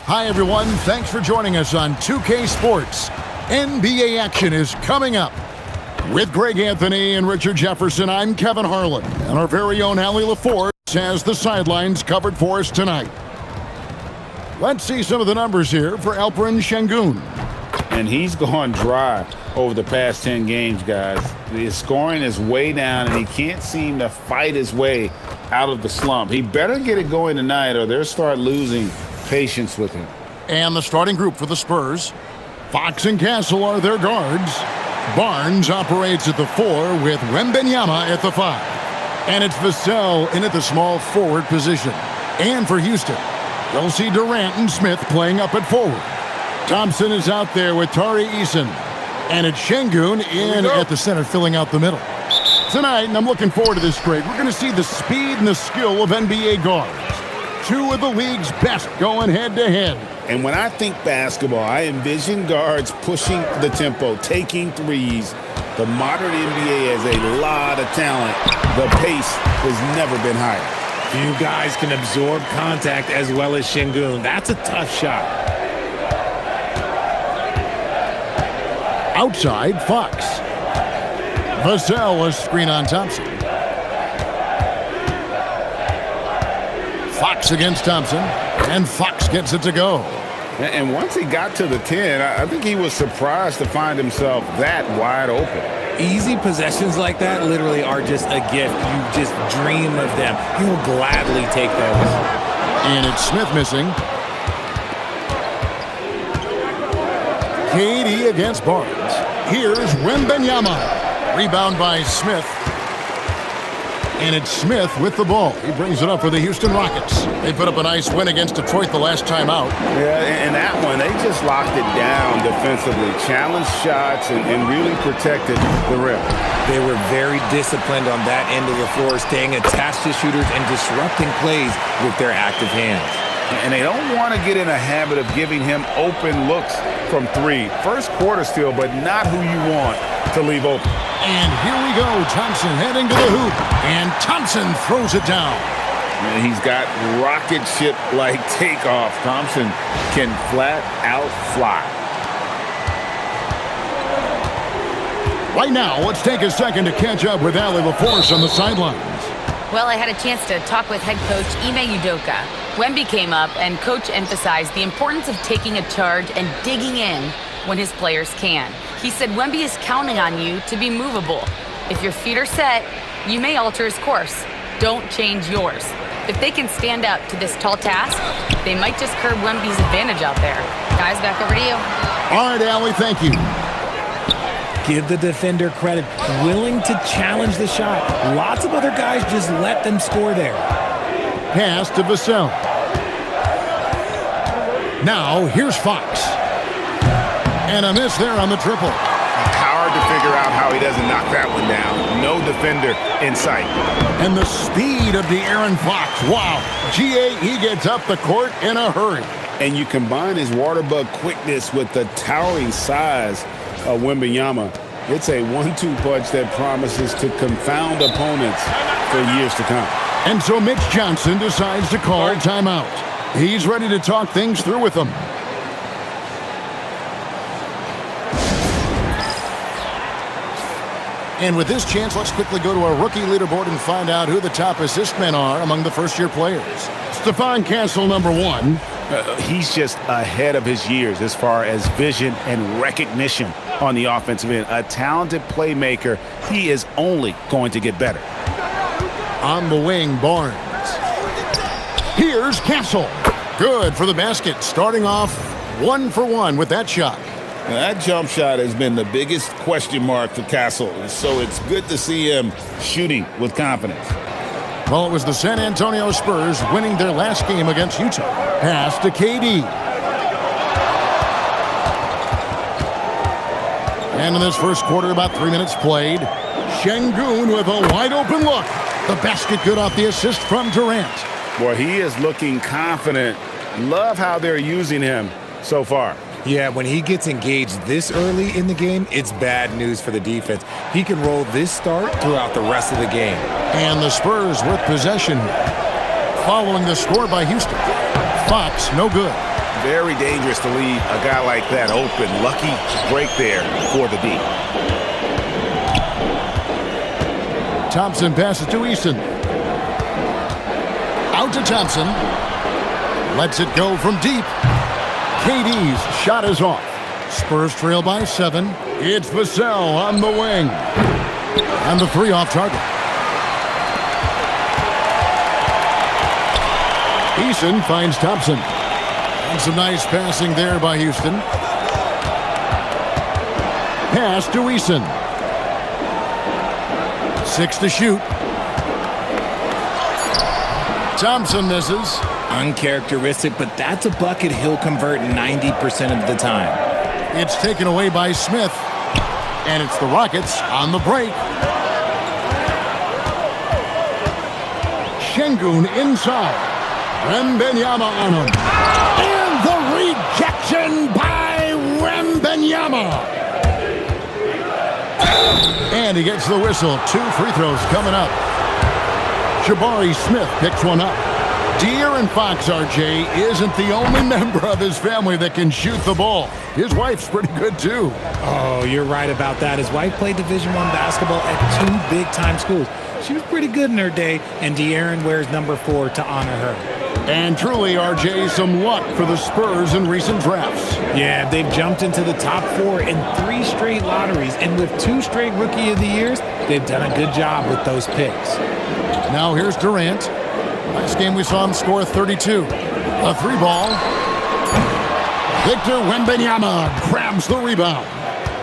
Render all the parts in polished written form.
Hi, everyone. Thanks for joining us on 2K Sports. NBA action is coming up. With Greg Anthony and Richard Jefferson, I'm Kevin Harlan. And our very own Allie LaForce has the sidelines covered for us tonight. Let's see some of the numbers here for Alperen Şengün. And he's gone dry over the past 10 games, guys. His scoring is way down, and he can't seem to fight his way out of the slump. He better get it going tonight, or they'll start losing patience with him. And the starting group for the Spurs. Fox and Castle are their guards. Barnes operates at the 4 with Wembanyama at the 5. And it's Vassell in at the small forward position. And for Houston, we'll see Durant and Smith playing up at forward. Thompson is out there with Tari Eason. And it's Şengün in at the center, filling out the middle. Tonight, and I'm looking forward to this, Greg, we're going to see the speed and the skill of NBA guards. Two of the league's best going head-to-head. And when I think basketball, I envision guards pushing the tempo, taking threes. The modern NBA has a lot of talent. The pace has never been higher. Few guys can absorb contact as well as Şengün. That's a tough shot. Outside, Fox. Vassell, a screen on Thompson. Fox against Thompson, and Fox gets it to go. And once he got to the 10, I think he was surprised to find himself that wide open. Easy possessions like that literally are just a gift. You just dream of them. You'll gladly take those. And it's Smith missing. KD against Barnes. Here's Wembanyama. Rebound by Smith. And it's Smith with the ball. He brings it up for the Houston Rockets. They put up a nice win against Detroit the last time out. Yeah, and that one, they just locked it down defensively. Challenged shots and really protected the rim. They were very disciplined on that end of the floor, staying attached to shooters and disrupting plays with their active hands. And they don't want to get in a habit of giving him open looks from 3. First quarter still, but not who you want to leave open. And here we go. Thompson heading to the hoop. And Thompson throws it down. And he's got rocket ship-like takeoff. Thompson can flat out fly. Right now, let's take a second to catch up with Allie LaForce on the sidelines. Well, I had a chance to talk with head coach Ime Udoka. Wemby came up, and coach emphasized the importance of taking a charge and digging in when his players can. He said Wemby is counting on you to be movable. If your feet are set, you may alter his course. Don't change yours. If they can stand up to this tall task, they might just curb Wemby's advantage out there. Guys, back over to you. All right, Allie, thank you. Give the defender credit, willing to challenge the shot. Lots of other guys just let them score there. Pass to Vassell. Now, here's Fox. And a miss there on the triple. Hard to figure out how he doesn't knock that one down. No defender in sight. And the speed of De'Aaron Fox. Wow. He gets up the court in a hurry. And you combine his water bug quickness with the towering size of Wembanyama. It's a 1-2 punch that promises to confound opponents for years to come. And so Mitch Johnson decides to call timeout. He's ready to talk things through with them. And with this chance, let's quickly go to our rookie leaderboard and find out who the top assist men are among the first-year players. Stephon Castle, number 1. He's just ahead of his years as far as vision and recognition on the offensive end. A talented playmaker. He is only going to get better. On the wing, Barnes. Here's Castle. Good for the basket. Starting off 1 for 1 with that shot. Now, that jump shot has been the biggest question mark for Castle, so it's good to see him shooting with confidence. Well, it was the San Antonio Spurs winning their last game against Utah. Pass to KD. And in this first quarter, about 3 minutes played, Şengün with a wide-open look. The basket good off the assist from Durant. Boy, he is looking confident. Love how they're using him so far. Yeah, when he gets engaged this early in the game, it's bad news for the defense. He can roll this start throughout the rest of the game. And the Spurs with possession. Following the score by Houston. Fox, no good. very dangerous to leave a guy like that open. Lucky break there for the D. Thompson passes to Eason. Out to Thompson. Lets it go from deep. KD's shot is off. Spurs trail by 7. It's Vassell on the wing. And the 3 off target. Eason finds Thompson. And some nice passing there by Houston. Pass to Eason. 6 to shoot. Thompson misses. Uncharacteristic, but that's a bucket he'll convert 90% of the time. It's taken away by Smith. And it's the Rockets on the break. Şengün inside. Wembanyama on him. And the rejection by Wembanyama. And he gets the whistle. 2 free throws coming up. Jabari Smith picks one up. De'Aaron Fox, RJ, isn't the only member of his family that can shoot the ball. His wife's pretty good, too. Oh, you're right about that. His wife played Division I basketball at 2 big-time schools. She was pretty good in her day, and De'Aaron wears number 4 to honor her. And truly, RJ, some luck for the Spurs in recent drafts. Yeah, they've jumped into the top 4 in 3 straight lotteries, and with 2 straight Rookie of the Years, they've done a good job with those picks. Now here's Durant. Last game we saw him score 32. A 3-ball. Victor Wembanyama grabs the rebound.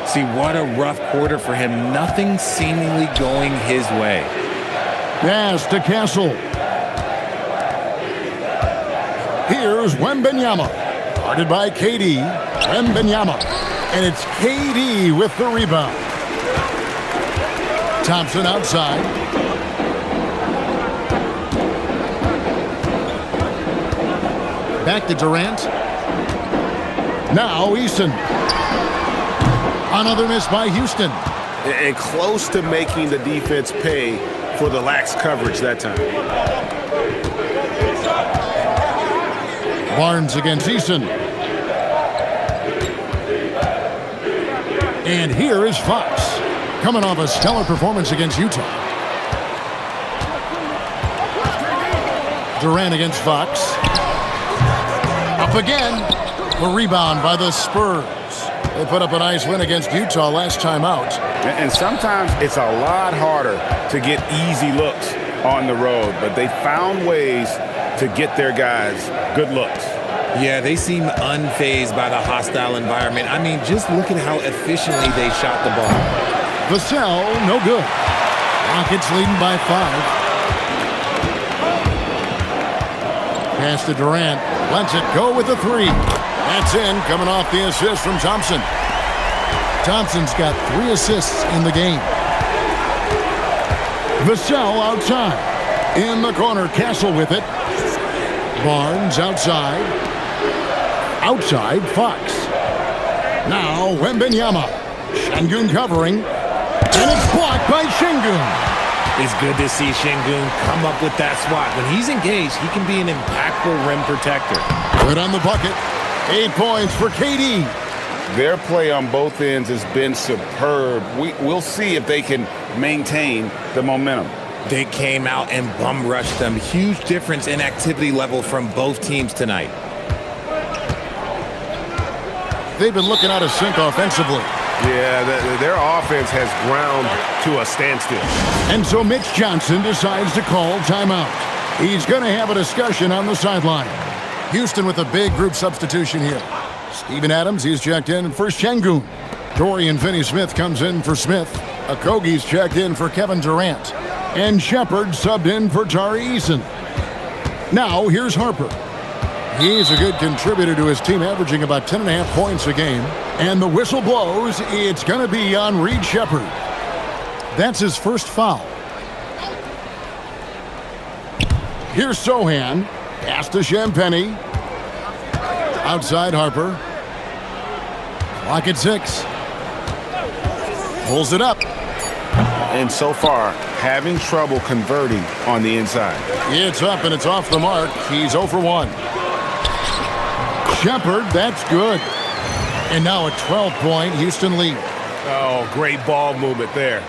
See, what a rough quarter for him. Nothing seemingly going his way. Pass to Castle. Here's Wembanyama. Guarded by KD. Wembanyama. And it's KD with the rebound. Thompson outside. Back to Durant. Now Eason. Another miss by Houston. And close to making the defense pay for the lax coverage that time. Barnes against Eason. And here is Fox, coming off a stellar performance against Utah. Durant against Fox. Up again. The rebound by the Spurs. They put up a nice win against Utah last time out. And sometimes it's a lot harder to get easy looks on the road, but they found ways to get their guys good looks. Yeah, they seem unfazed by the hostile environment. I mean, just look at how efficiently they shot the ball. Vassell, no good. Rockets leading by 5. Pass to Durant. Lets it go with the 3. That's in, coming off the assist from Thompson. Thompson's got 3 assists in the game. Vassell outside. In the corner, Castle with it. Barnes outside. Outside, Fox. Now, Wembanyama. Şengün covering. And it's blocked by Şengün. It's good to see Şengün come up with that swat. When he's engaged, he can be an impactful rim protector. Good on the bucket. 8 points for KD. Their play on both ends has been superb. We'll see if they can maintain the momentum. They came out and bum rushed them. Huge difference in activity level from both teams tonight. They've been looking out of sync offensively. Yeah, their offense has ground to a standstill. And so Mitch Johnson decides to call timeout. He's going to have a discussion on the sideline. Houston with a big group substitution here. Steven Adams, he's checked in for Şengün. Dorian Finney-Smith comes in for Smith. Okogie's checked in for Kevin Durant. And Shepard subbed in for Tari Eason. Now, here's Harper. He's a good contributor to his team, averaging about 10.5 points a game. And the whistle blows. It's going to be on Reed Shepard. That's his first foul. Here's Sohan. Pass to Champagnie. Outside Harper. Clock at 6. Pulls it up. And so far, having trouble converting on the inside. It's up and it's off the mark. He's 0 for 1. Shepard, that's good. And now a 12-point Houston lead. Oh, great ball movement there.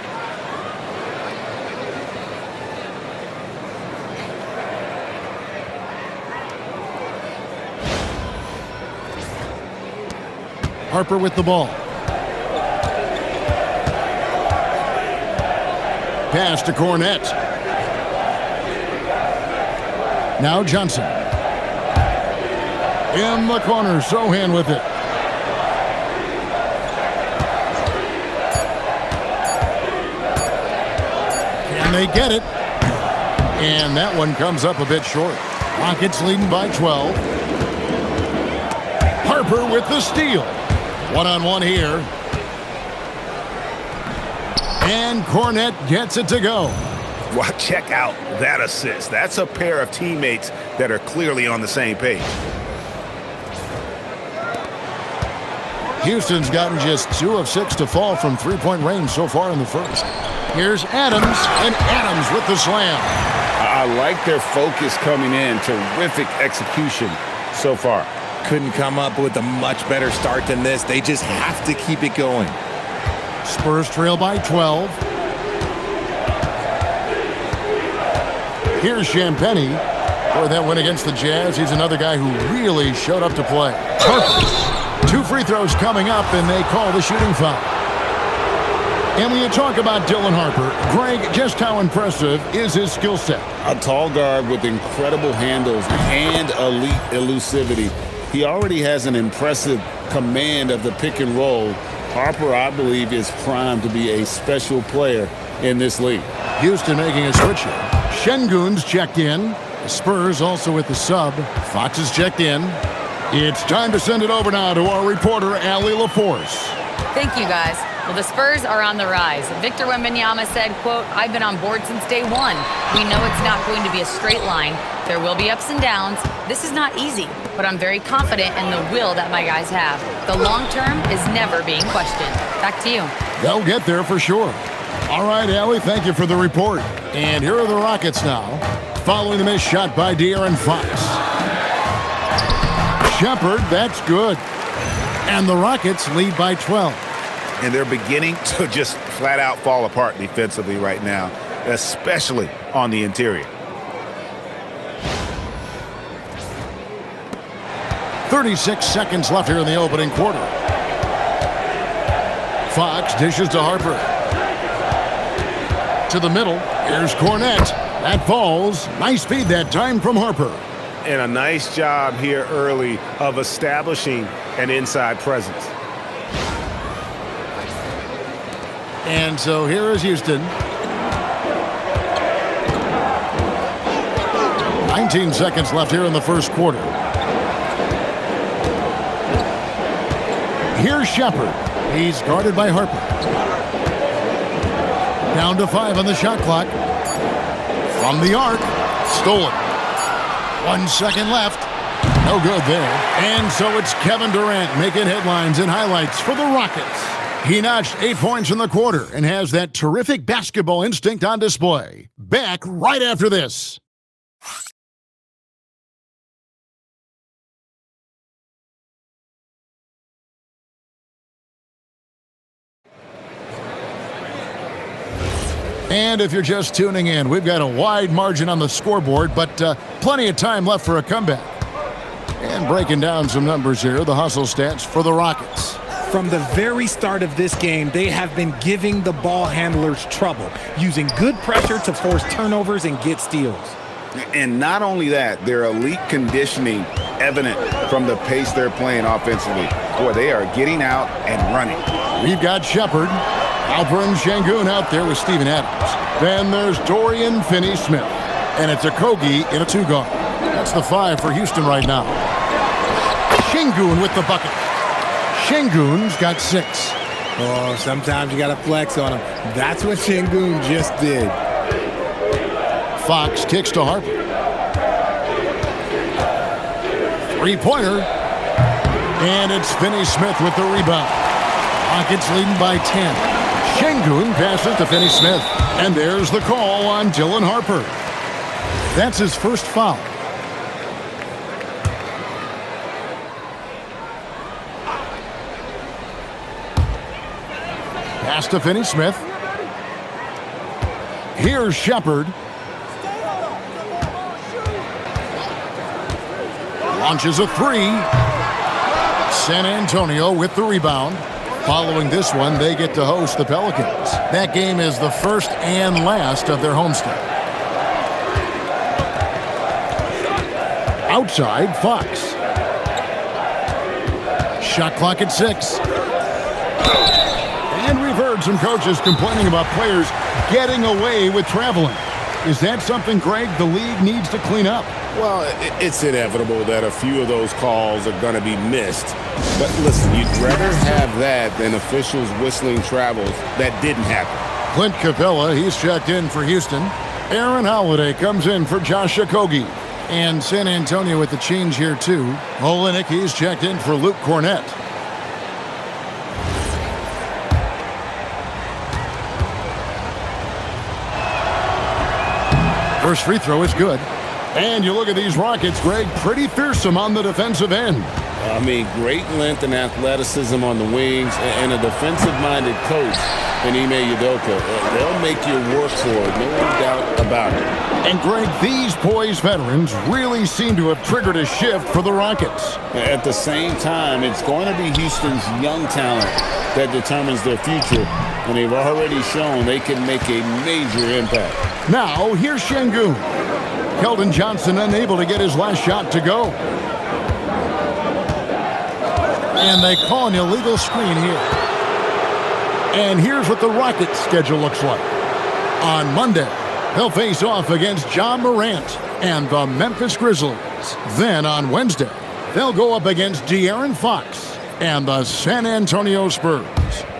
Harper with the ball. Pass to Cornette. Now Johnson. In the corner, Sohan with it. Can they get it? And that one comes up a bit short. Rockets leading by 12. Harper with the steal. One-on-one here. And Cornette gets it to go. Wow, check out that assist. That's a pair of teammates that are clearly on the same page. Houston's gotten just 2 of 6 to fall from three-point range so far in the first. Here's Adams, and Adams with the slam. I like their focus coming in. Terrific execution so far. Couldn't come up with a much better start than this. They just have to keep it going. Spurs trail by 12. Here's Champagny. For that win against the Jazz, he's another guy who really showed up to play. Harper. 2 free throws coming up, and they call the shooting foul. And when you talk about Dylan Harper, Greg, just how impressive is his skill set? A tall guard with incredible handles and elite elusivity. He already has an impressive command of the pick and roll. Harper, I believe, is primed to be a special player in this league. Houston making a switch here. Şengün's checked in. The Spurs also with the sub. Fox is checked in. It's time to send it over now to our reporter, Allie LaForce. Thank you, guys. Well, the Spurs are on the rise. Victor Wembanyama said, quote, "I've been on board since day one. We know it's not going to be a straight line. There will be ups and downs. This is not easy, but I'm very confident in the will that my guys have. The long term is never being questioned." Back to you. They'll get there for sure. All right, Allie, thank you for the report. And here are the Rockets now, following the missed shot by De'Aaron Fox. Shepard, that's good. And the Rockets lead by 12. And they're beginning to just flat out fall apart defensively right now, especially on the interior. 36 seconds left here in the opening quarter. Fox dishes to Harper. To the middle. Here's Cornette. That falls. Nice speed that time from Harper. And a nice job here early of establishing an inside presence. And so here is Houston. 19 seconds left here in the first quarter. Here's Shepard. He's guarded by Harper. Down to 5 on the shot clock. From the arc. Stolen. 1 second left. No good there. And so it's Kevin Durant making headlines and highlights for the Rockets. He notched 8 points in the quarter and has that terrific basketball instinct on display. Back right after this. And if you're just tuning in, we've got a wide margin on the scoreboard, but plenty of time left for a comeback. And breaking down some numbers here, the hustle stats for the Rockets. From the very start of this game, they have been giving the ball handlers trouble, using good pressure to force turnovers and get steals. And not only that, their elite conditioning evident from the pace they're playing offensively. Boy, they are getting out and running. We've got Shepard, Alper and Şengün out there with Steven Adams. Then there's Dorian Finney-Smith. And it's a Kogi in a 2-guard. That's the 5 for Houston right now. Şengün with the bucket. Şengün's got 6. Oh, sometimes you got to flex on him. That's what Şengün just did. Fox kicks to Harper. 3-pointer. And it's Finney-Smith with the rebound. Rockets leading by 10. Şengün passes to Finney-Smith. And there's the call on Dylan Harper. That's his first foul. Pass to Finney-Smith. Here's Shepard. Launches a three. San Antonio with the rebound. Following this one, they get to host the Pelicans. That game is the first and last of their homestand. Outside, Fox. Shot clock at 6. And we've heard some coaches complaining about players getting away with traveling. Is that something, Greg, the league needs to clean up? Well, it's inevitable that a few of those calls are going to be missed. But listen, you'd rather have that than officials whistling travels that didn't happen. Clint Capella, he's checked in for Houston. Aaron Holiday comes in for Josh Okogie. And San Antonio with the change here, too. Olenek, he's checked in for Luke Cornett. First free throw is good. And you look at these Rockets, Greg, pretty fearsome on the defensive end. I mean, great length and athleticism on the wings, and a defensive-minded coach in Ime Udoka. They'll make you work for it, no doubt about it. And, Greg, these poised veterans really seem to have triggered a shift for the Rockets. At the same time, it's going to be Houston's young talent that determines their future, and they've already shown they can make a major impact. Now, here's Şengün. Keldon Johnson unable to get his last shot to go. And they call an illegal screen here. And here's what the Rockets' schedule looks like. On Monday, they'll face off against John Morant and the Memphis Grizzlies. Then on Wednesday, they'll go up against De'Aaron Fox and the San Antonio Spurs.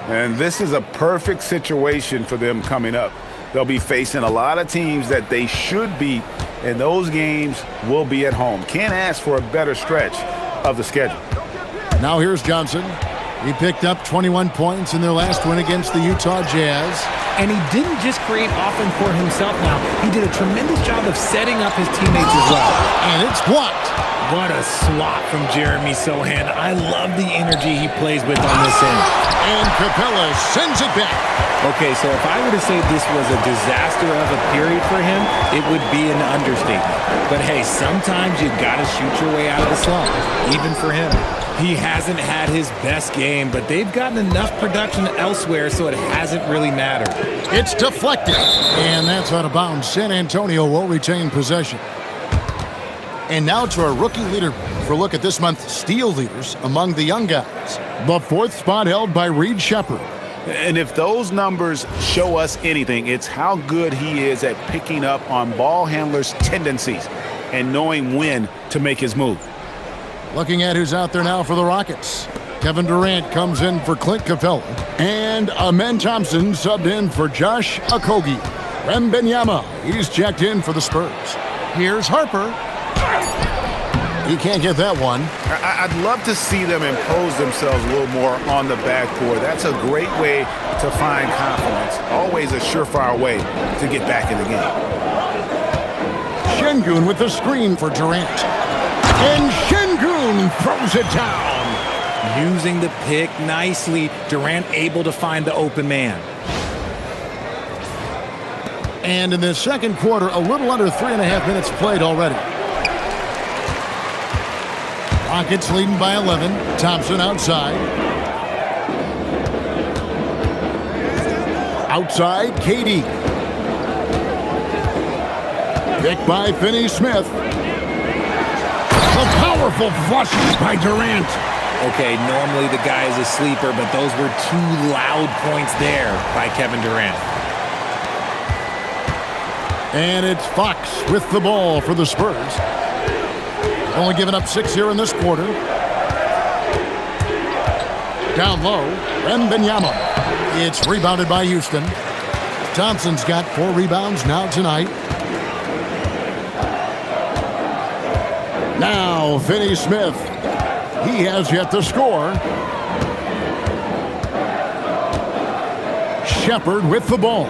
And this is a perfect situation for them coming up. They'll be facing a lot of teams that they should beat, and those games will be at home. Can't ask for a better stretch of the schedule. Now here's Johnson. He picked up 21 points in their last win against the Utah Jazz. And he didn't just create offense for himself now. He did a tremendous job of setting up his teammates as well. And it's blocked. What a swat from Jeremy Sohan. I love the energy he plays with on this end. And Capella sends it back. Okay, so if I were to say this was a disaster of a period for him, it would be an understatement. But hey, sometimes you gotta shoot your way out of the slump, even for him. He hasn't had his best game, but they've gotten enough production elsewhere, so it hasn't really mattered. It's deflected, and that's out of bounds. San Antonio will retain possession. And now to our rookie leaderboard for a look at this month's steal leaders among the young guys. The 4th spot held by Reed Shepard. And if those numbers show us anything, it's how good he is at picking up on ball handlers' tendencies and knowing when to make his move. Looking at who's out there now for the Rockets. Kevin Durant comes in for Clint Capella. And Amen Thompson subbed in for Josh Okogie. Wembanyama, he's checked in for the Spurs. Here's Harper. He can't get that one. I'd love to see them impose themselves a little more on the backcourt. That's a great way to find confidence. Always a surefire way to get back in the game. Şengün with the screen for Durant. And Şengün throws it down. Using the pick nicely, Durant able to find the open man. And in the second quarter, a little under 3.5 minutes played already. Rockets leading by 11. Thompson outside. Outside, KD. Picked by Finney-Smith. A powerful flush by Durant. Okay, normally the guy is a sleeper, but those were 2 loud points there by Kevin Durant. And it's Fox with the ball for the Spurs. Only giving up 6 here in this quarter. Down low, Wembanyama. It's rebounded by Houston. Thompson's got 4 rebounds now tonight. Now, Finney-Smith. He has yet to score. Shepard with the ball.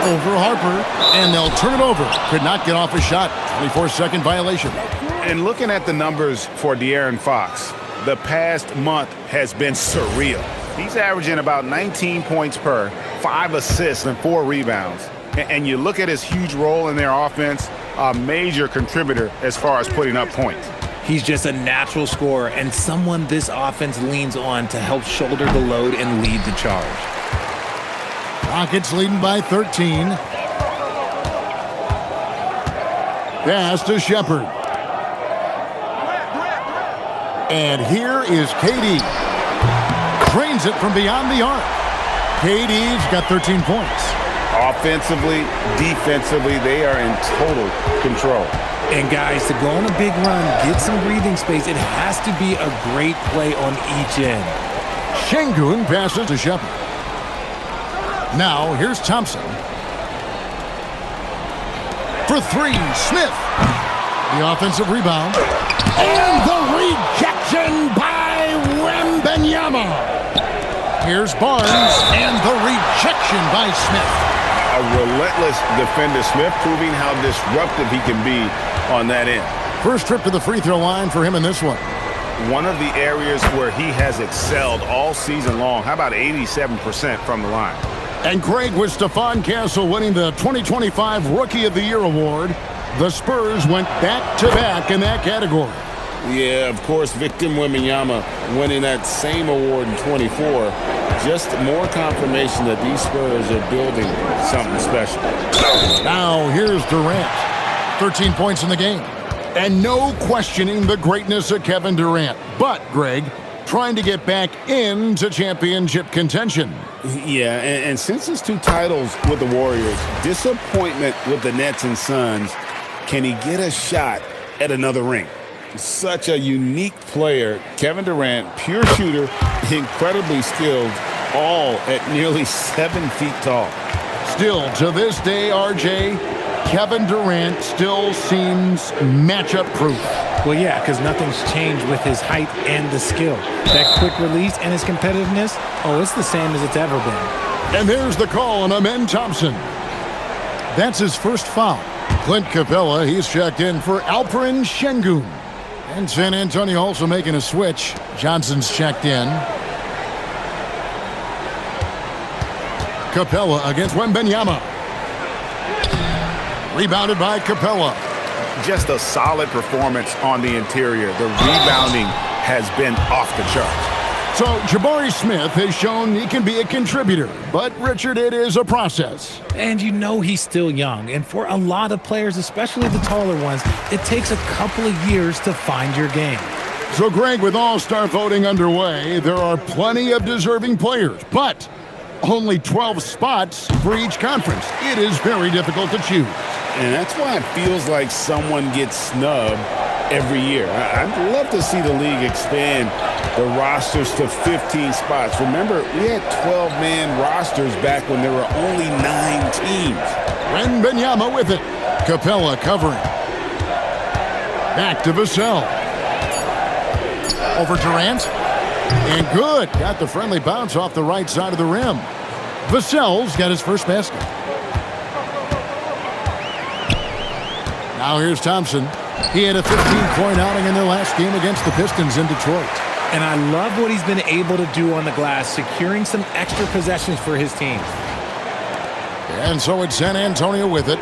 Over Harper, and they'll turn it over. Could not get off a shot. 24-second violation. And looking at the numbers for De'Aaron Fox, the past month has been surreal. He's averaging about 19 points per, 5 assists, and 4 rebounds. And you look at his huge role in their offense, a major contributor as far as putting up points. He's just a natural scorer and someone this offense leans on to help shoulder the load and lead the charge. Rockets leading by 13. Pass to Shepard. And here is KD. Drains it from beyond the arc. KD's got 13 points. Offensively, defensively, they are in total control. And guys, to go on a big run, get some breathing space, it has to be a great play on each end. Şengün passes to Shepard. Now, here's Thompson. For 3, Smith. The offensive rebound. And the rejection by Wembanyama. Here's Barnes, and the rejection by Smith. A relentless defender. Smith proving how disruptive he can be on that end. First trip to the free throw line for him in this one. One of the areas where he has excelled all season long. How about 87% from the line? And Greg, with Stephon Castle winning the 2025 Rookie of the Year award, the Spurs went back-to-back in that category. Yeah, of course, Victor Wembanyama winning that same award in 24. Just more confirmation that these Spurs are building something special. Now here's Durant. 13 points in the game. And no questioning the greatness of Kevin Durant. But, Greg, trying to get back into championship contention. Yeah, and since his 2 titles with the Warriors, disappointment with the Nets and Suns, can he get a shot at another ring? Such a unique player. Kevin Durant, pure shooter, incredibly skilled, all at nearly 7 feet tall. Still, to this day, RJ, Kevin Durant still seems matchup proof. Well, yeah, because nothing's changed with his height and the skill. That quick release and his competitiveness, oh, it's the same as it's ever been. And there's the call on Amen Thompson. That's his first foul. Clint Capella, he's checked in for Alperen Şengün. And San Antonio also making a switch. Johnson's checked in. Capella against Wembanyama. Rebounded by Capella. Just a solid performance on the interior. The rebounding has been off the charts. So Jabari Smith has shown he can be a contributor, but Richard, it is a process. And you know he's still young, and for a lot of players, especially the taller ones, it takes a couple of years to find your game. So Greg, with All-Star voting underway, there are plenty of deserving players, but only 12 spots for each conference. It is very difficult to choose. And that's why it feels like someone gets snubbed every year. I'd love to see the league expand the rosters to 15 spots. Remember, we had 12-man rosters back when there were only 9 teams. Wembanyama with it. Capella covering. Back to Vassell. Over Durant. And good. Got the friendly bounce off the right side of the rim. Vassell's got his first basket. Now here's Thompson. He had a 15-point outing in their last game against the Pistons in Detroit. And I love what he's been able to do on the glass, securing some extra possessions for his team. And so it's San Antonio with it.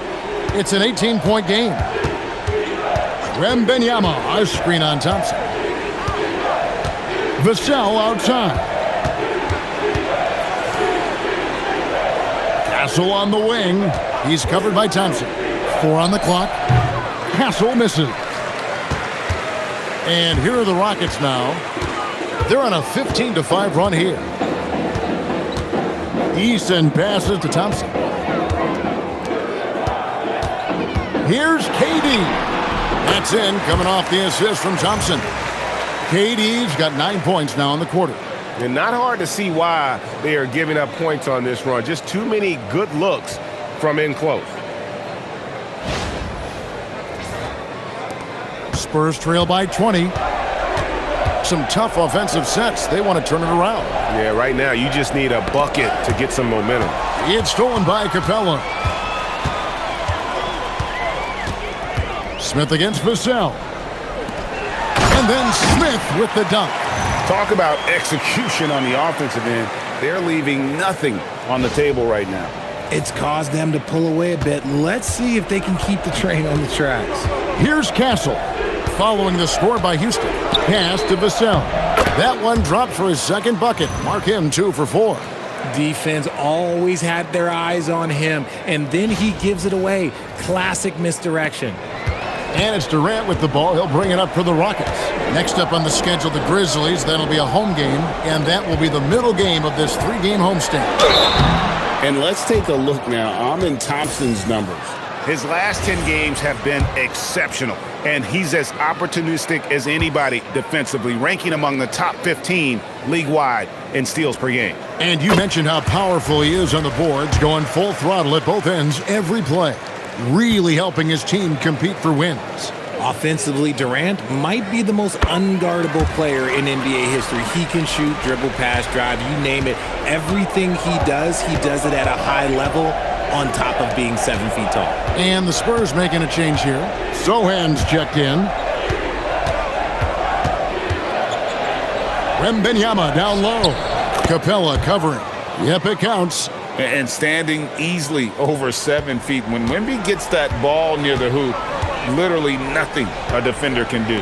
It's an 18-point game. Wembanyama, a screen on Thompson. Vassell outside. Castle on the wing. He's covered by Thompson. 4 on the clock. Castle misses. And here are the Rockets now. They're on a 15-5 run here. Easton passes to Thompson. Here's KD. That's in, coming off the assist from Thompson. KD's got 9 points now in the quarter. And not hard to see why they are giving up points on this run. Just too many good looks from in close. Spurs trail by 20. Some tough offensive sets. They want to turn it around. Yeah, right now you just need a bucket to get some momentum. It's stolen by Capella. Smith against Vassell. And then Smith with the dunk. Talk about execution on the offensive end. They're leaving nothing on the table right now. It's caused them to pull away a bit. Let's see if they can keep the train on the tracks. Here's Castle. Following the score by Houston. Pass to Vassell. That one dropped for his second bucket. Mark him 2 for 4. Defense always had their eyes on him, and then he gives it away. Classic misdirection. And it's Durant with the ball. He'll bring it up for the Rockets. Next up on the schedule, the Grizzlies. That'll be a home game, and that will be the middle game of this 3-game homestand. And let's take a look now. Amen Thompson's numbers. His last 10 games have been exceptional, and he's as opportunistic as anybody defensively, ranking among the top 15 league-wide in steals per game. And you mentioned how powerful he is on the boards, going full throttle at both ends every play, really helping his team compete for wins. Offensively, Durant might be the most unguardable player in NBA history. He can shoot, dribble, pass, drive, you name it. Everything he does it at a high level on top of being 7 feet tall. And the Spurs making a change here. Sohan's checked in. Wembanyama down low. Capella covering. Yep, it counts. And standing easily over 7 feet. When Wemby gets that ball near the hoop, literally nothing a defender can do.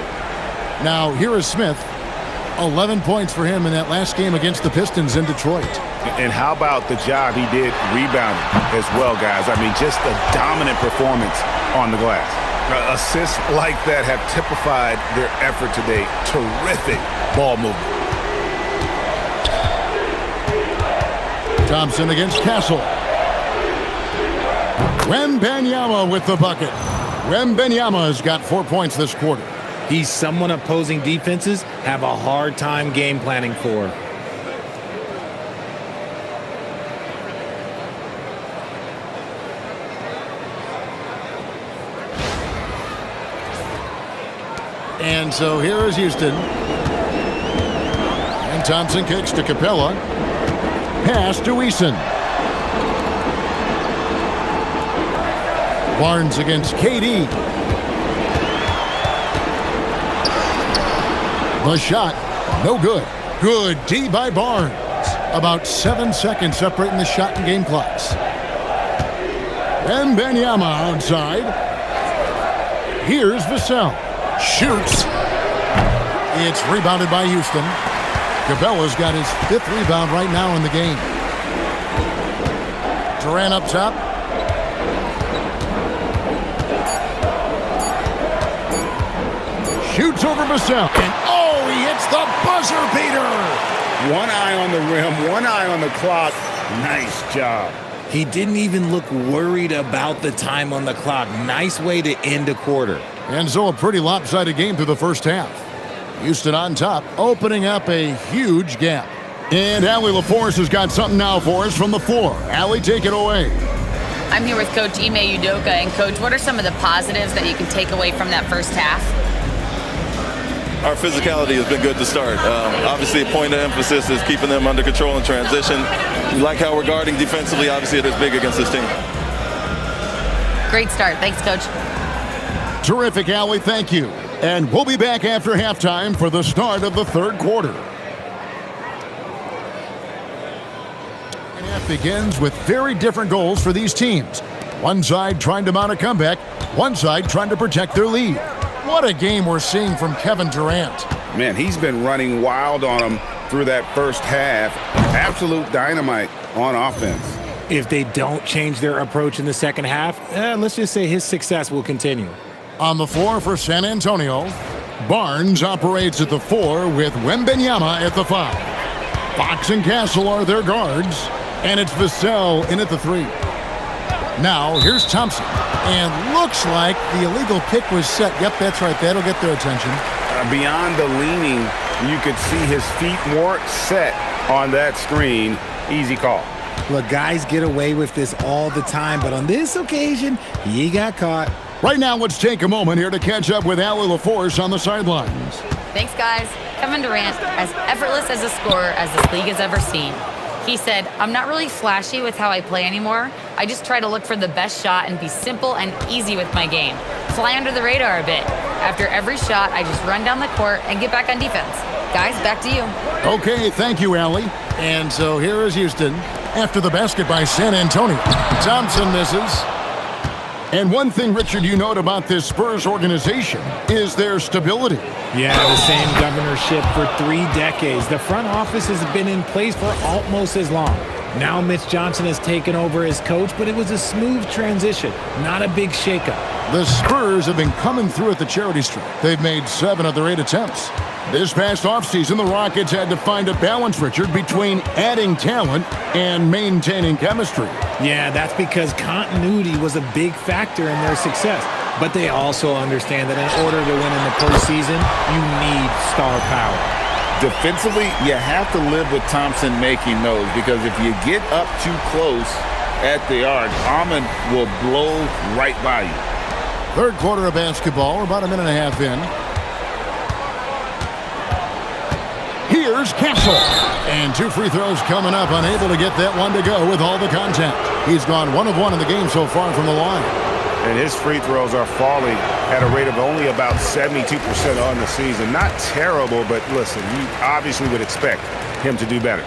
Now, here is Smith. 11 points for him in that last game against the Pistons in Detroit. And how about the job he did rebounding as well, guys? I mean, just a dominant performance on the glass. Assists like that have typified their effort today. Terrific ball movement. Thompson against Castle. Wembanyama with the bucket. Wembanyama has got 4 points this quarter. He's someone opposing defenses have a hard time game planning for. And so here is Houston. And Thompson kicks to Capella. Pass to Eason. Barnes against KD. The shot, no good. Good D by Barnes. About 7 seconds separating the shot and game clocks. Wembanyama outside. Here's Vassell. Shoots. It's rebounded by Houston. Capella's got his 5th rebound right now in the game. Durant up top. Shoots over Vassell. And oh, he hits the buzzer beater. One eye on the rim, one eye on the clock. Nice job. He didn't even look worried about the time on the clock. Nice way to end a quarter. And so a pretty lopsided game through the first half. Houston on top, opening up a huge gap. And Allie LaForce has got something now for us from the floor. Allie, take it away. I'm here with Coach Ime Udoka. And, Coach, what are some of the positives that you can take away from that first half? Our physicality has been good to start. Obviously, a point of emphasis is keeping them under control in transition. We like how we're guarding defensively. Obviously, it is big against this team. Great start. Thanks, Coach. Terrific, Allie. Thank you. And we'll be back after halftime for the start of the third quarter. And half begins with very different goals for these teams. One side trying to mount a comeback, one side trying to protect their lead. What a game we're seeing from Kevin Durant. Man, he's been running wild on them through that first half. Absolute dynamite on offense. If they don't change their approach in the second half, let's just say his success will continue. On the floor for San Antonio, Barnes operates at the 4 with Wembanyama at the 5. Fox and Castle are their guards, and it's Vassell in at the 3. Now, here's Thompson, and looks like the illegal pick was set. Yep, that's right. That'll get their attention. Beyond the leaning, you could see his feet more set on that screen. Easy call. Look, guys get away with this all the time, but on this occasion, he got caught. Right now, let's take a moment here to catch up with Allie LaForce on the sidelines. Thanks, guys. Kevin Durant, as effortless as a scorer as this league has ever seen. He said, "I'm not really flashy with how I play anymore. I just try to look for the best shot and be simple and easy with my game. Fly under the radar a bit. After every shot, I just run down the court and get back on defense. Guys, back to you. Okay, thank you, Allie. And so here is Houston after the basket by San Antonio. Thompson misses. And one thing, Richard, you note about this Spurs organization is their stability. Yeah, the same governorship for 3 decades. The front office has been in place for almost as long. Now Mitch Johnson has taken over as coach, but it was a smooth transition, not a big shakeup. The Spurs have been coming through at the charity stripe. They've made 7 of their 8 attempts. This past offseason, the Rockets had to find a balance, Richard, between adding talent and maintaining chemistry. Yeah, that's because continuity was a big factor in their success. But they also understand that in order to win in the postseason, you need star power. Defensively, you have to live with Thompson making those, because if you get up too close at the arc, Ahmed will blow right by you. Third quarter of basketball, about a minute and a half in. Here's Castle. And 2 free throws coming up, unable to get that one to go with all the contact. He's gone 1 of 1 in the game so far from the line. And his free throws are falling at a rate of only about 72% on the season. Not terrible, but listen, you obviously would expect him to do better.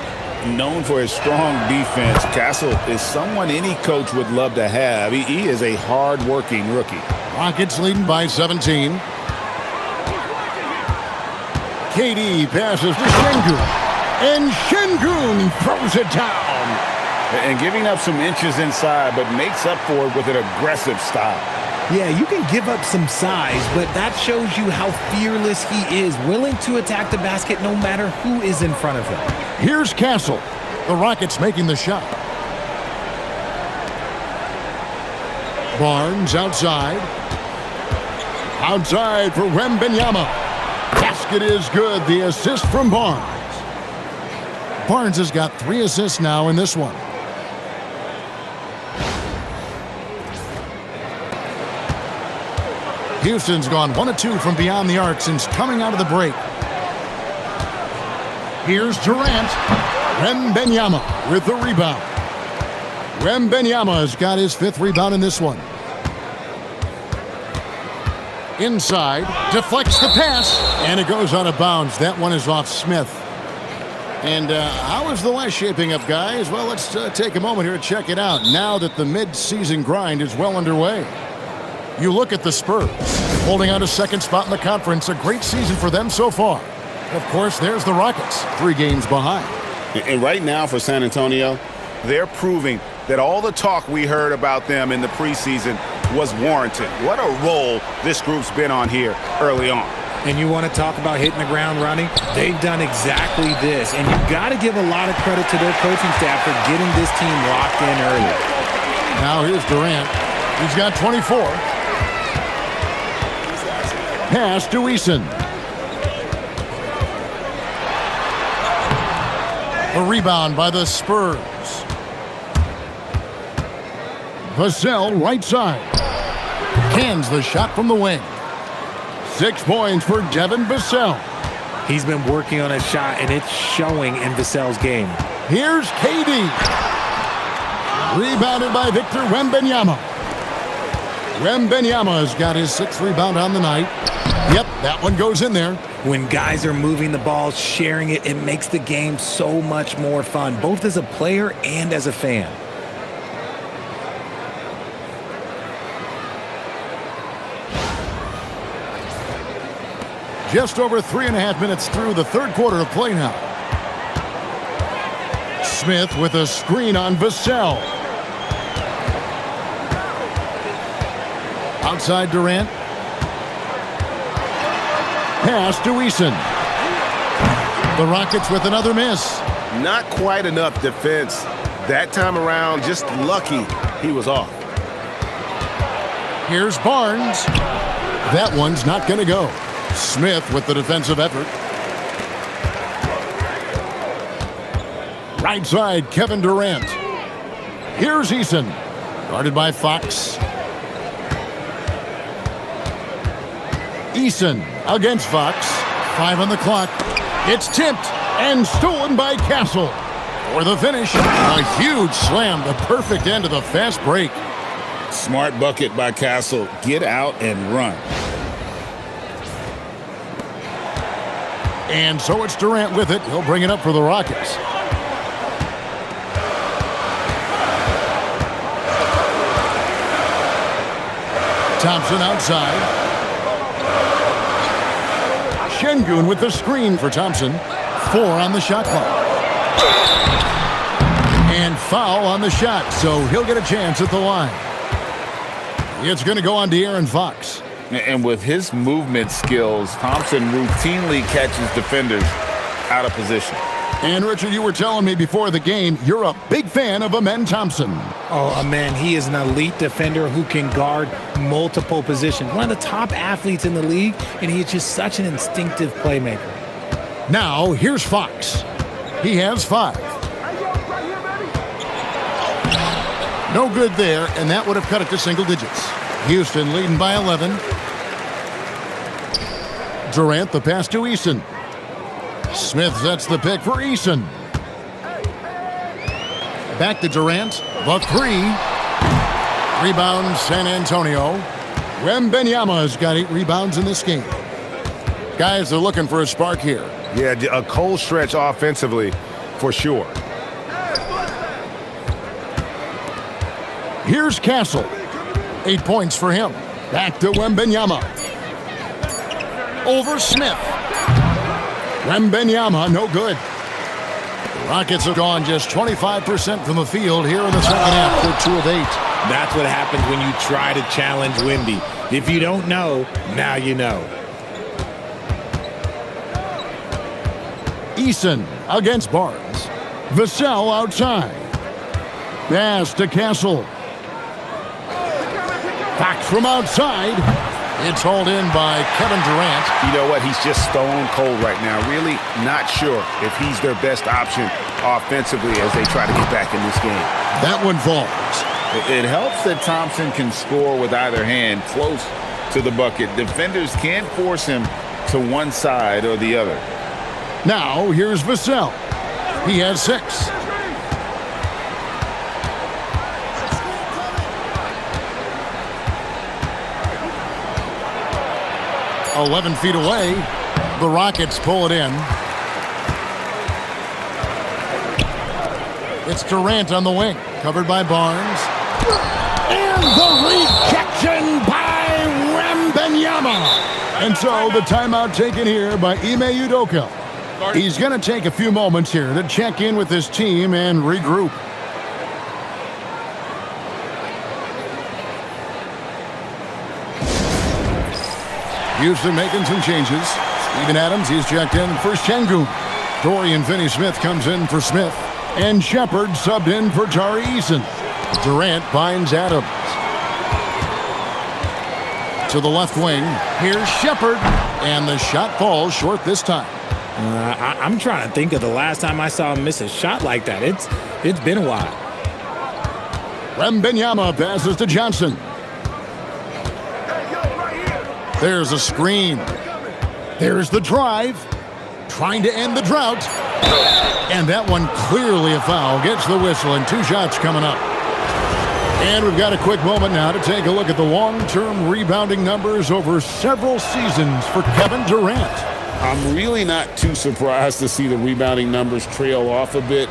Known for his strong defense, Castle is someone any coach would love to have. He is a hard-working rookie. Rockets leading by 17. KD passes to Şengün. And Şengün throws it down. And giving up some inches inside, but makes up for it with an aggressive style. Yeah, you can give up some size, but that shows you how fearless he is, willing to attack the basket no matter who is in front of him. Here's Castle. The Rockets making the shot. Barnes outside. Outside for Wembanyama. Basket is good. The assist from Barnes. Barnes has got 3 assists now in this one. Houston's gone 1 of 2 from beyond the arc since coming out of the break. Here's Durant. Wembanyama with the rebound. Wembanyama has got his 5th rebound in this one. Inside, deflects the pass, and it goes out of bounds. That one is off Smith. And how is the West shaping up, guys? Well, let's take a moment here to check it out now that the mid-season grind is well underway. You look at the Spurs, holding on to 2nd spot in the conference. A great season for them so far. Of course, there's the Rockets, 3 games behind. And right now for San Antonio, They're proving that all the talk we heard about them in the preseason was warranted. What a role this group's been on here early on. And you want to talk about hitting the ground running? They've done exactly this. And you've got to give a lot of credit to their coaching staff for getting this team locked in early. Now here's Durant. He's got 24. Pass to Eason. A rebound by the Spurs. Vassell right side. Cans the shot from the wing. 6 points for Devin Vassell. He's been working on his shot, and it's showing in Vassell's game. Here's KD. Rebounded by Victor Wembanyama. Wembanyama has got his 6th rebound on the night. Yep, that one goes in there. When guys are moving the ball, sharing it, it makes the game so much more fun, both as a player and as a fan. Just over 3.5 minutes through the third quarter of play now. Smith with a screen on Vassell. Outside Durant. Pass to Eason. The Rockets with another miss. Not quite enough defense. That time around, just lucky he was off. Here's Barnes. That one's not going to go. Smith with the defensive effort. Right side, Kevin Durant. Here's Eason. Guarded by Fox. Eason against Fox. 5 on the clock. It's tipped and stolen by Castle. For the finish, a huge slam, the perfect end of the fast break. smart bucket by Castle. Get out and run. And so it's Durant with it. He'll bring it up for the Rockets. Thompson outside. Şengün with the screen for Thompson. 4 on the shot clock. And foul on the shot, so he'll get a chance at the line. It's going to go on De'Aaron Fox. And with his movement skills, Thompson routinely catches defenders out of position. And, Richard, you were telling me before the game you're a big fan of Amen Thompson. Oh, Amen, he is an elite defender who can guard multiple positions. One of the top athletes in the league, and he is just such an instinctive playmaker. Now, here's Fox. He has 5. No good there, and that would have cut it to single digits. Houston leading by 11. Durant, the pass to Eason. Smith sets the pick for Eason. Back to Durant. The 3. Rebound, San Antonio. Wembanyama's got 8 rebounds in this game. Guys are looking for a spark here. Yeah, a cold stretch offensively for sure. Here's Castle. 8 points for him. Back to Wembanyama. Over Smith. Wembanyama, no good. The Rockets have gone just 25% from the field here in the second half. They're 2 of 8. That's what happens when you try to challenge Wemby. If you don't know, now you know. Eason against Barnes. Vassell outside. Pass to Castle. Back from outside. It's hauled in by Kevin Durant. You know what? He's just stone cold right now. Really not sure if he's their best option offensively as they try to get back in this game. That one falls. It helps that Thompson can score with either hand close to the bucket. Defenders can't force him to one side or the other. Now, here's Vassell. He has 6. "11 feet away." The Rockets pull it in. It's Durant on the wing, covered by Barnes. And the rejection by Wembanyama. And so the timeout taken here by Ime Udoka. He's going to take a few moments here to check in with his team and regroup. Houston making some changes. Steven Adams, he's checked in for Şengün. Dorian Finney-Smith comes in for Smith. And Shepard subbed in for Tari Eason. Durant finds Adams. To the left wing, here's Shepard. And the shot falls short this time. I'm trying to think of the last time I saw him miss a shot like that. It's been a while. Wembanyama passes to Johnson. There's a screen. There's the drive. Trying to end the drought. And that one clearly a foul. Gets the whistle and 2 shots coming up. And we've got a quick moment now to take a look at the long-term rebounding numbers over several seasons for Kevin Durant. I'm really not too surprised to see the rebounding numbers trail off a bit.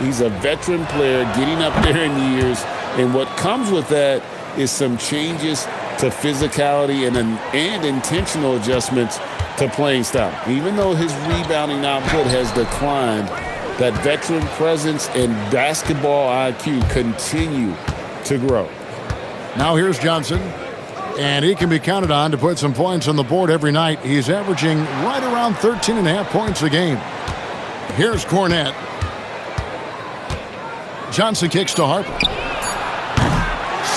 He's a veteran player getting up there in years, and what comes with that is some changes to physicality and intentional adjustments to playing style. Even though his rebounding output has declined, that veteran presence and basketball IQ continue to grow. Now here's Johnson. And he can be counted on to put some points on the board every night. He's averaging right around 13.5 points a game. Here's Cornette. Johnson kicks to Harper.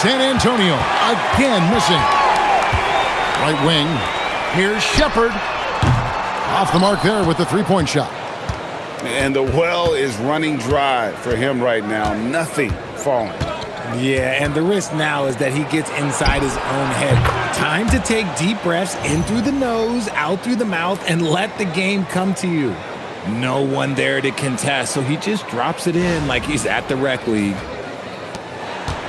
San Antonio again missing. Right wing. Here's Shepard. Off the mark there with the 3-point shot. And the well is running dry for him right now. Nothing falling. Yeah, and the risk now is that he gets inside his own head. Time to take deep breaths in through the nose, out through the mouth, and let the game come to you. No one there to contest, so he just drops it in like he's at the rec league.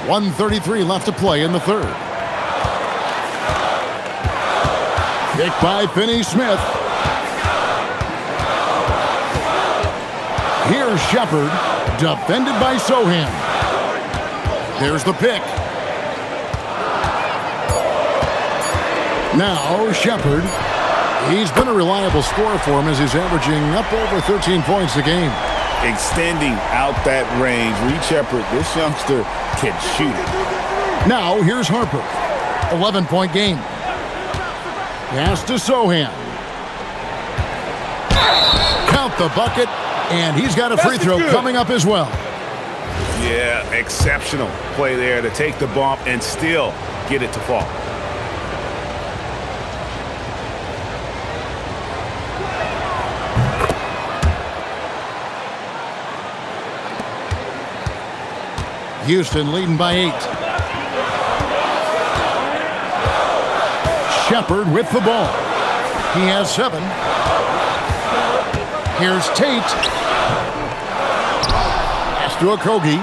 1:33 left to play in the third. Kick by Finney-Smith. Here's Shepard, defended by Sohan. There's the pick. Now Shepard. He's been a reliable scorer for him as he's averaging up over 13 points a game. Extending out that range. Reed Shepard, this youngster can shoot it. Now here's Harper. 11-point game. Pass to Sohan. Count the bucket, and he's got a free throw coming up as well. Yeah, exceptional play there to take the bump and still get it to fall. Houston leading by 8. Shepard with the ball. He has 7. Here's Tate. Pass to Okogie.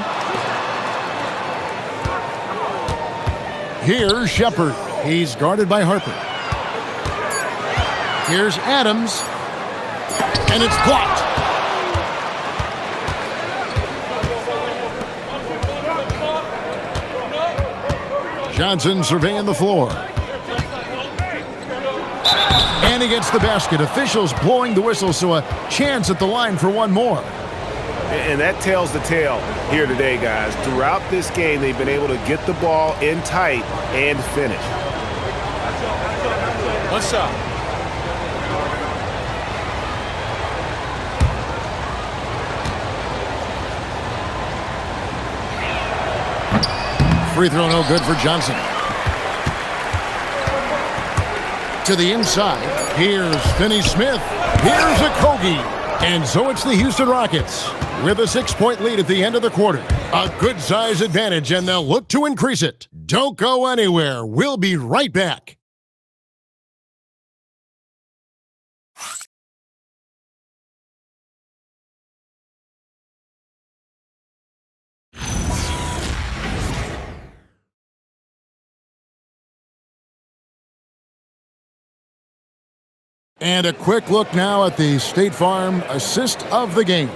Here's Shepard. He's guarded by Harper. Here's Adams. And it's blocked. Johnson surveying the floor. And he gets the basket. Officials blowing the whistle, so a chance at the line for one more. And that tells the tale here today, guys. Throughout this game, they've been able to get the ball in tight and finish. What's up? Free throw no good for Johnson. To the inside. Here's Finney Smith. Here's Okogie. And so it's the Houston Rockets with a 6-point lead at the end of the quarter. A good size advantage, and they'll look to increase it. Don't go anywhere. We'll be right back. And a quick look now at the State Farm assist of the game.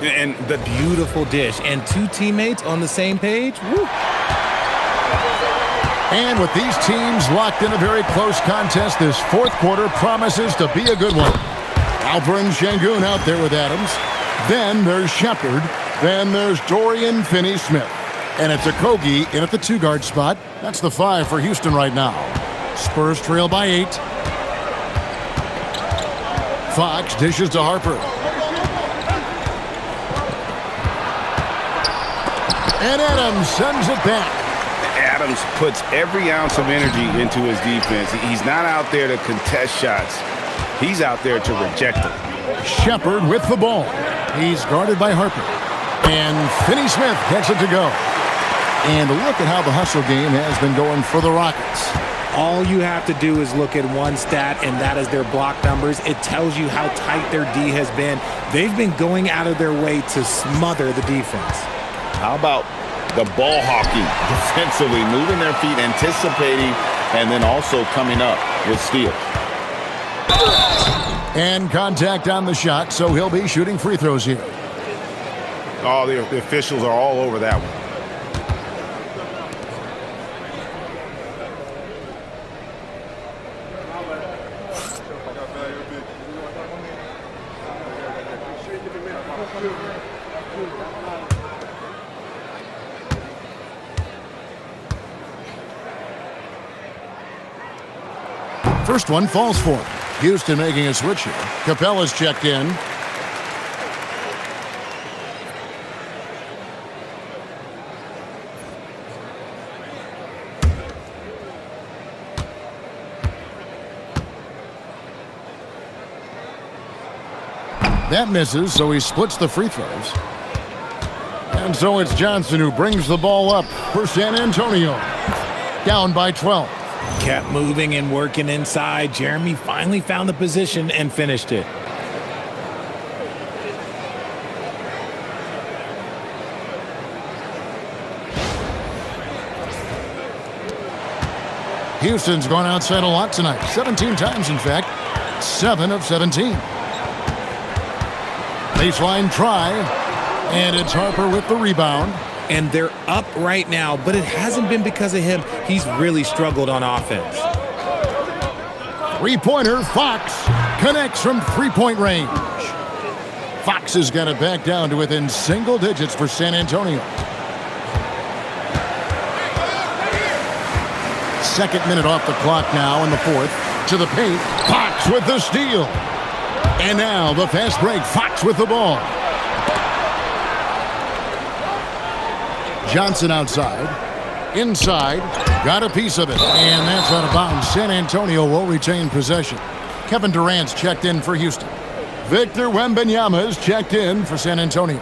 And the beautiful dish. And 2 teammates on the same page. Woo. And with these teams locked in a very close contest, this fourth quarter promises to be a good one. Alperen Sengun out there with Adams. Then there's Shepard. Then there's Dorian Finney-Smith. And it's Okogie in at the 2-guard spot. That's the 5 for Houston right now. Spurs trail by 8. Fox dishes to Harper. And Adams sends it back. Adams puts every ounce of energy into his defense. He's not out there to contest shots. He's out there to reject them. Shepard with the ball. He's guarded by Harper. And Finney-Smith gets it to go. And look at how the hustle game has been going for the Rockets. All you have to do is look at one stat, and that is their block numbers. It tells you how tight their D has been. They've been going out of their way to smother the defense. How about the ball hawking defensively, moving their feet, anticipating, and then also coming up with steals. And contact on the shot, so he'll be shooting free throws here. Oh, the officials are all over that one. First one falls for him. Houston making a switch here. Capella's checked in. That misses, so he splits the free throws. And so it's Johnson who brings the ball up for San Antonio. Down by 12. Kept moving and working inside. Jeremy finally found the position and finished it. Houston's gone outside a lot tonight. 17 times, in fact. 7 of 17. Baseline try. And it's Harper with the rebound. And they're up right now, but it hasn't been because of him. He's really struggled on offense. Three-pointer, Fox connects from three-point range. Fox has got it back down to within single digits for San Antonio. Second minute off the clock now in the fourth. To the paint, Fox with the steal. And now the fast break, Fox with the ball. Johnson outside. Inside. Got a piece of it. And that's out of bounds. San Antonio will retain possession. Kevin Durant's checked in for Houston. Victor Wembanyama is checked in for San Antonio.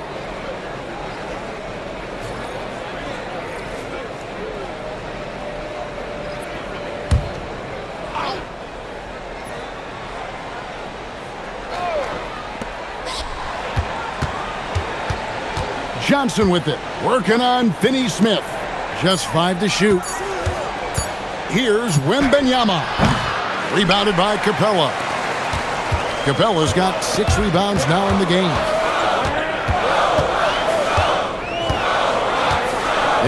Johnson with it. Working on Finney Smith. Just 5 to shoot. Here's Wembanyama. Rebounded by Capella. Capella's got 6 rebounds now in the game.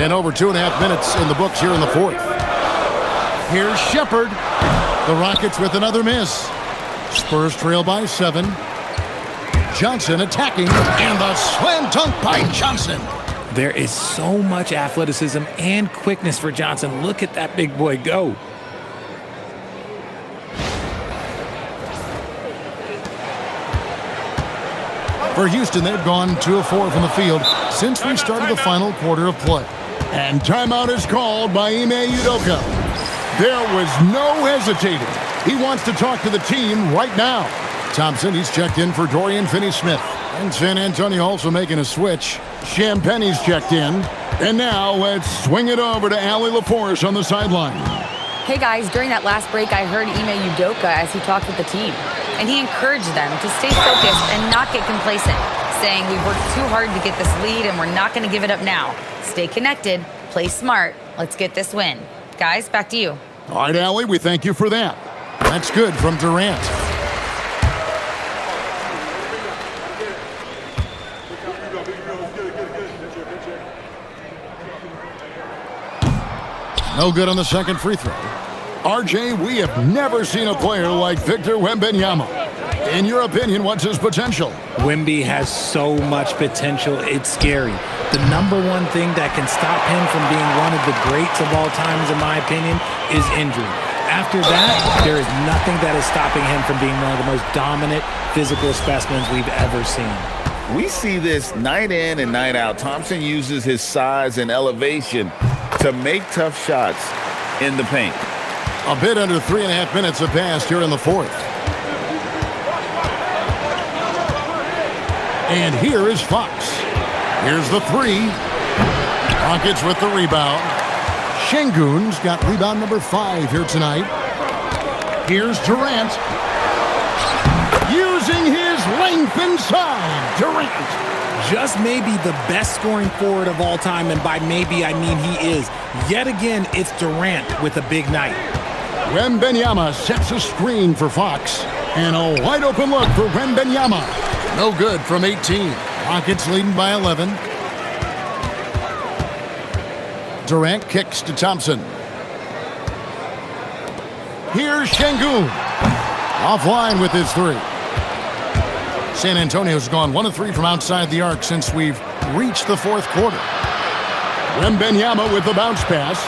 And over 2.5 minutes in the books here in the fourth. Here's Shepherd. The Rockets with another miss. Spurs trail by 7. Johnson attacking, and the slam dunk by Johnson. There is so much athleticism and quickness for Johnson. Look at that big boy go. For Houston, they've gone 2 of 4 from the field since we started the final quarter of play. And timeout is called by Ime Udoka. There was no hesitating. He wants to talk to the team right now. Thompson, he's checked in for Dorian Finney-Smith. And San Antonio also making a switch. Champagne's checked in. And now let's swing it over to Allie LaForce on the sideline. Hey guys, during that last break, I heard Ime Udoka as he talked with the team. And he encouraged them to stay focused and not get complacent, saying we've worked too hard to get this lead and we're not going to give it up now. Stay connected, play smart, let's get this win. Guys, back to you. All right, Allie, we thank you for that. That's good from Durant. No good on the second free throw. RJ, we have never seen a player like Victor Wembanyama. In your opinion, what's his potential? Wemby has so much potential, it's scary. The number one thing that can stop him from being one of the greats of all times, in my opinion, is injury. After that, there is nothing that is stopping him from being one of the most dominant physical specimens we've ever seen. We see this night in and night out. Thompson uses his size and elevation to make tough shots in the paint. A bit under 3.5 minutes have passed here in the fourth. And here is Fox. Here's the 3. Rockets with the rebound. Şengün's got rebound number 5 here tonight. Here's Durant. Using his length inside. Durant. Just maybe the best scoring forward of all time, and by maybe I mean he is. Yet again, it's Durant with a big night. Wembanyama sets a screen for Fox. And a wide open look for Wembanyama. No good from 18. Rockets leading by 11. Durant kicks to Thompson. Here's Şengün. Offline with his 3. San Antonio's gone 1 of 3 from outside the arc since we've reached the fourth quarter. Wembanyama with the bounce pass.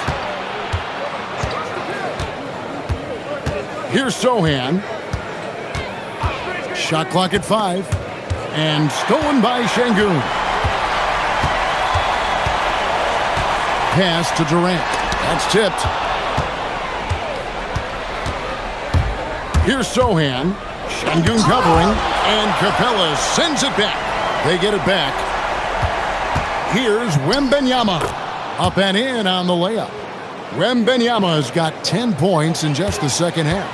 Here's Sohan. Shot clock at 5. And stolen by Şengün. Pass to Durant. That's tipped. Here's Sohan. Şengün covering. And Capella sends it back. They get it back. Here's Wembanyama. Up and in on the layup. Wembanyama's got 10 points in just the second half.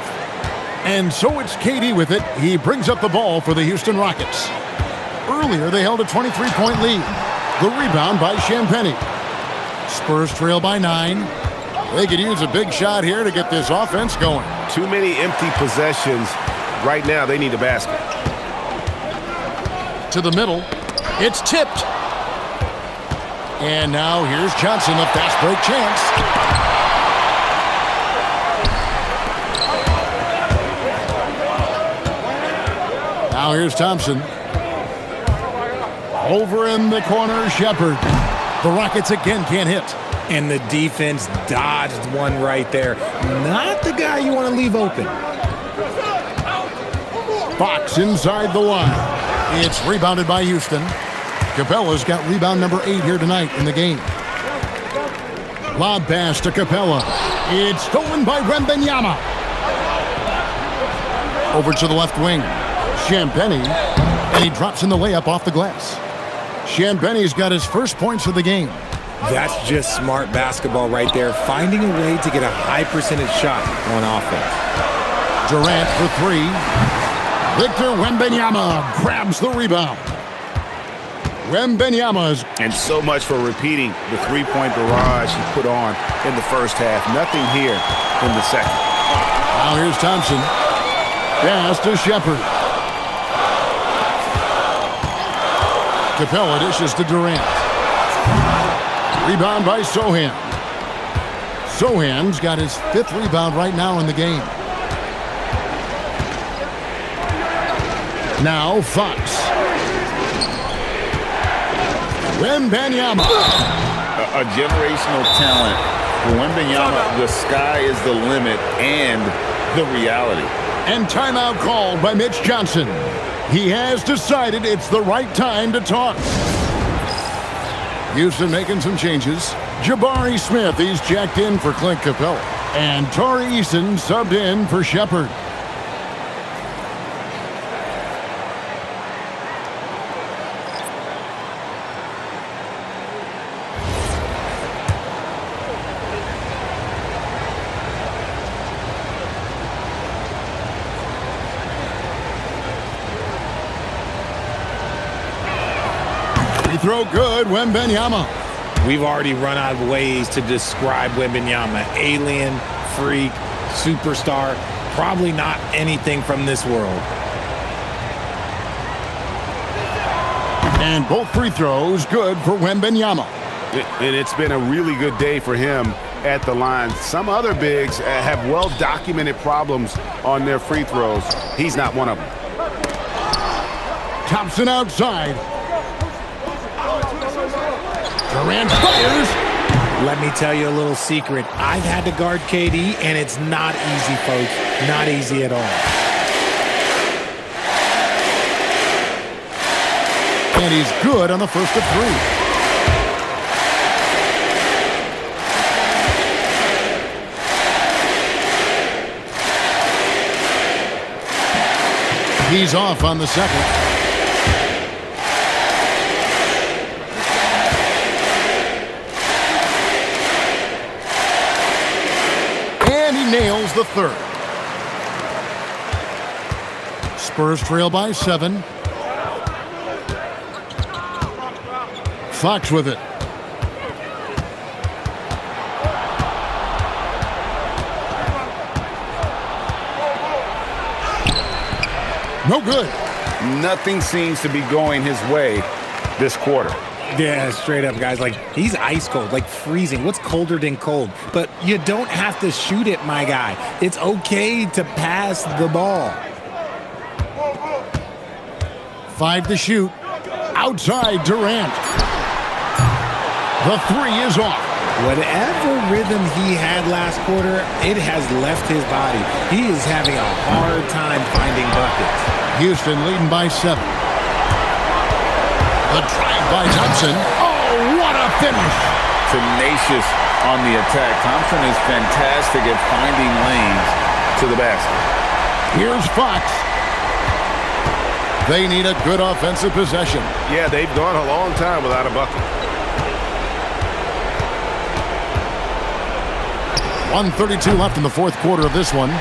And so it's KD with it. He brings up the ball for the Houston Rockets. Earlier, they held a 23-point lead. The rebound by Champagnie. Spurs trail by 9. They could use a big shot here to get this offense going. Too many empty possessions. Right now, they need a basket. To the middle. It's tipped. And now here's Johnson, a fast break chance. Now here's Thompson. Over in the corner, Shepard. The Rockets again can't hit. And the defense dodged one right there. Not the guy you want to leave open. Fox inside the line. It's rebounded by Houston. Capella's got rebound number 8 here tonight in the game. Lob pass to Capella. It's stolen by Wembanyama. Over to the left wing. Champagnie, and he drops in the layup off the glass. Champagnie's got his first points of the game. That's just smart basketball right there, finding a way to get a high percentage shot on offense. Durant for 3. Victor Wembanyama grabs the rebound. Wembanyama's. And so much for repeating the three-point barrage he put on in the first half. Nothing here in the second. Now here's Thompson. Pass to Shepard. Capella dishes to Durant. Rebound by Sohan. Sohan's got his 5th rebound right now in the game. Now Fox. Wembanyama. A generational talent. Wembanyama, the sky is the limit and the reality. And timeout called by Mitch Johnson. He has decided it's the right time to talk. Houston making some changes. Jabari Smith, he's jacked in for Clint Capella. And Torrey Eason subbed in for Shepard. Throw good, Wembanyama. We've already run out of ways to describe Wembanyama. Alien, freak, superstar, probably not anything from this world. And both free throws good for Wembanyama. And it's been a really good day for him at the line. Some other bigs have well-documented problems on their free throws. He's not one of them. Thompson outside. Durant fires. Let me tell you a little secret. I've had to guard KD, and it's not easy, folks. Not easy at all. And he's good on the first of 3. He's off on the second. Nails the third. Spurs trail by 7. Fox with it. No good. Nothing seems to be going his way this quarter. Yeah, straight up, guys. Like, he's ice cold, like freezing. What's colder than cold? But you don't have to shoot it, my guy. It's okay to pass the ball. 5 to shoot. Outside Durant. The 3 is off. Whatever rhythm he had last quarter, it has left his body. He is having a hard time finding buckets. Houston leading by 7. The drive by Thompson. Oh, what a finish. Tenacious on the attack. Thompson is fantastic at finding lanes to the basket. Here's Fox. They need a good offensive possession. Yeah, they've gone a long time without a bucket. 1:32 left in the fourth quarter of this one.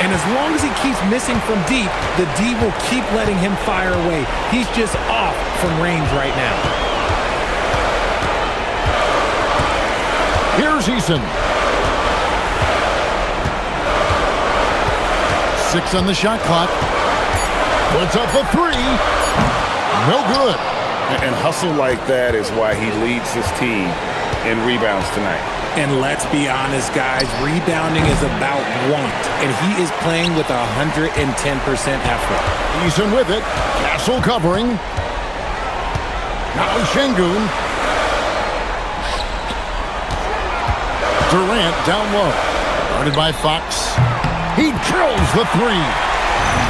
And as long as he keeps missing from deep, the D will keep letting him fire away. He's just off from range right now. Here's Eason. 6 on the shot clock. Puts up a 3. no good. And hustle like that is why he leads his team in rebounds tonight. And let's be honest, guys, rebounding is about want, and he is playing with 110% effort. Eason with it. Castle covering. Now Şengün. Durant down low. Guarded by Fox. He drills the three.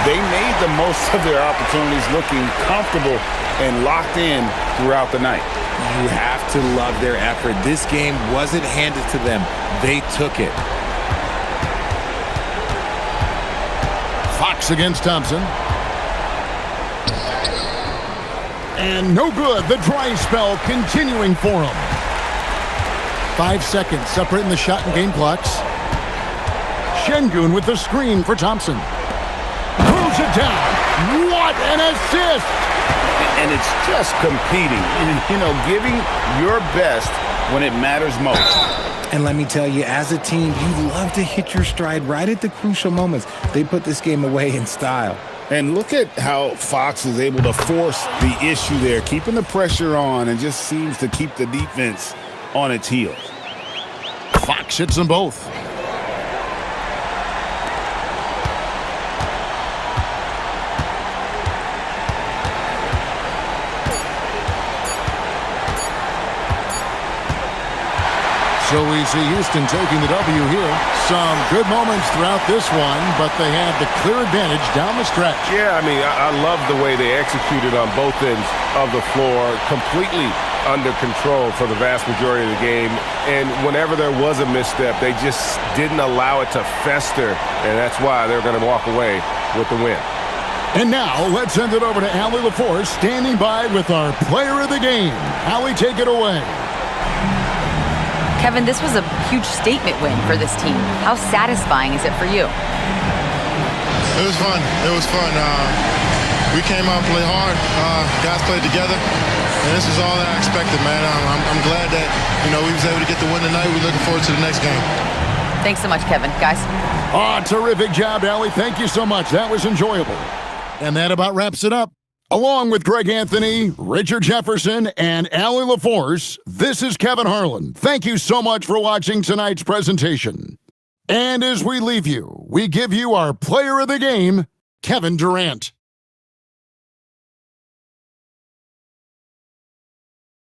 They made the most of their opportunities, looking comfortable and locked in throughout the night. You have to love their effort. This game wasn't handed to them. They took it. Fox against Thompson. And no good. The dry spell continuing for him. 5 seconds separating the shot and game clocks. Şengün with the screen for Thompson. Throws it down. What an assist! And it's just competing, giving your best when it matters most. And let me tell you, as a team, you love to hit your stride right at the crucial moments. They put this game away in style. And look at how Fox is able to force the issue there, keeping the pressure on and just seems to keep the defense on its heels. Fox hits them both. So we see Houston taking the W here. Some good moments throughout this one, but they had the clear advantage down the stretch. Yeah, I love the way they executed on both ends of the floor, completely under control for the vast majority of the game. And whenever there was a misstep, they just didn't allow it to fester, and that's why they're going to walk away with the win. And now, let's send it over to Allie LaForce, standing by with our player of the game. Allie, take it away. Kevin, this was a huge statement win for this team. How satisfying is it for you? It was fun. We came out and played hard. Guys played together. And this is all that I expected, man. I'm glad that, we was able to get the win tonight. We're looking forward to the next game. Thanks so much, Kevin. Guys. Terrific job, Allie. Thank you so much. That was enjoyable. And that about wraps it up. Along with Greg Anthony, Richard Jefferson, and Allie LaForce, this is Kevin Harlan. Thank you so much for watching tonight's presentation. And as we leave you, we give you our player of the game, Kevin Durant.